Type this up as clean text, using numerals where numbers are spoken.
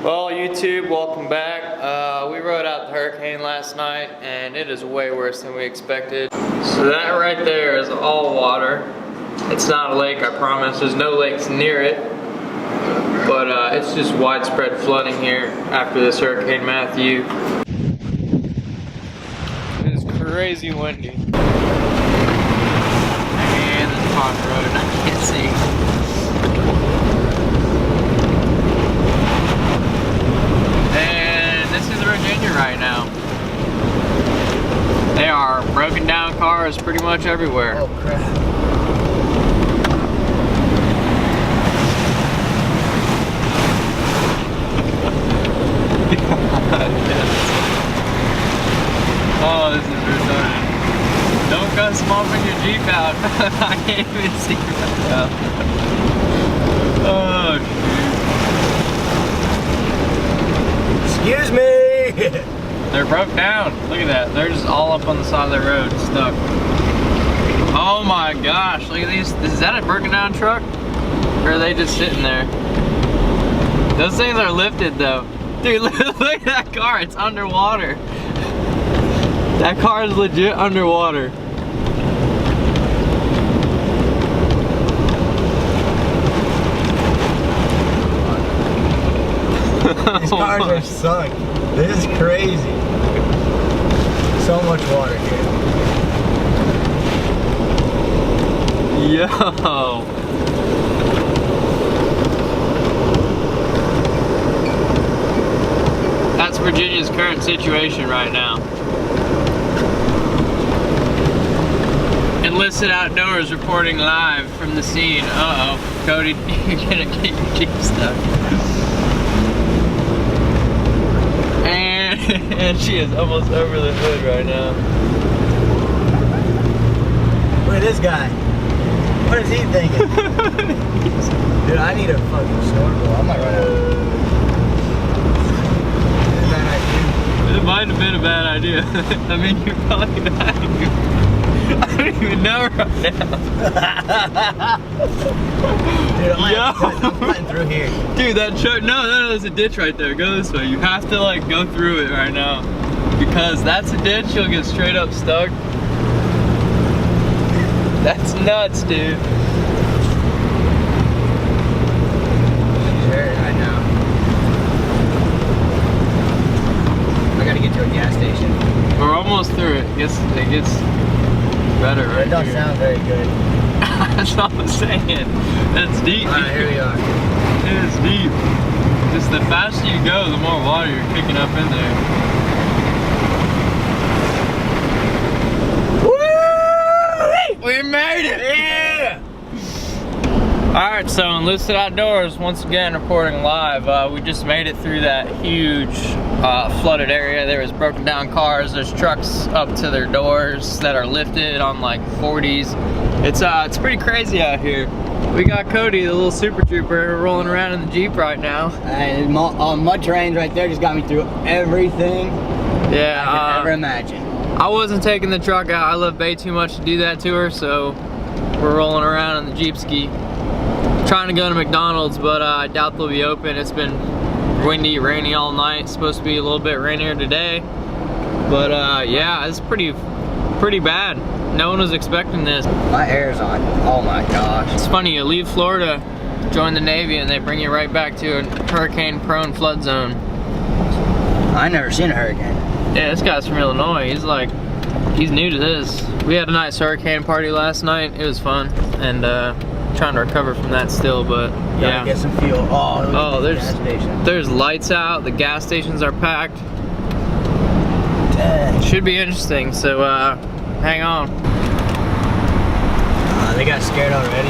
Well, YouTube, welcome back. We rode out the hurricane last night and it is way worse than we expected. So that right there is all water. It's not a lake, I promise. There's no lakes near it. But it's just widespread flooding here after this Hurricane Matthew. It is crazy windy. And this is on the road and I can't see. Virginia right now. They are broken down cars pretty much everywhere. Oh crap. Oh, this is retarded. Don't go smoking your Jeep out. I can't even see right now. Oh shoot. Excuse me! They're broke down. Look at that. They're just all up on the side of the road, stuck. Oh my gosh, look at these. Is that a broken down truck? Or are they just sitting there? Those things are lifted though. Dude, look at that car. It's underwater. That car is legit underwater. These cars are sunk. This is crazy. So much water here. Yo. That's Virginia's current situation right now. Enlisted Outdoors reporting live from the scene. Uh-oh. Cody, you're gonna get your Jeep stuck. And she is almost over the hood right now. Look at this guy. What is he thinking? Dude, I need a fucking snorkel. I might run out. This is a bad idea. It might have been a bad idea. I mean, you're probably not. I don't even know right now. Dude, I'm cutting through here. Dude, that truck, no, there's a ditch right there. Go this way. You have to like go through it right now. Because that's a ditch, you'll get straight up stuck. That's nuts, dude. She's hurt right now. I gotta get to a gas station. We're almost through it. It gets better right It don't here. sound very good. That's all I'm saying. That's deep. Alright, here we are. It is deep. Just the faster you go, the more water you're kicking up in there. Woo! We made it! Yeah! Alright, so Enlisted Outdoors once again reporting live. We just made it through that huge flooded area. There was broken down cars. There's trucks up to their doors that are lifted on like 40s. It's pretty crazy out here. We got Cody, the little super trooper, rolling around in the Jeep right now. And mud terrains right there just got me through everything Yeah, I could ever imagine. I wasn't taking the truck out. I love Bay too much to do that to her, so we're rolling around in the Jeep ski. Trying to go to McDonald's, but I doubt they'll be open. It's been windy, rainy all night. It's supposed to be a little bit rainier today. But yeah, it's pretty bad. No one was expecting this. My hair's on. Oh my gosh. It's funny, you leave Florida, join the Navy, and they bring you right back to a hurricane-prone flood zone. I never seen a hurricane. Yeah, this guy's from Illinois. He's new to this. We had a nice hurricane party last night. It was fun, and trying to recover from that still, but yeah. Gotta get some fuel. Oh, there's lights out. The gas stations are packed. Dang. Should be interesting. So hang on. They got scared already.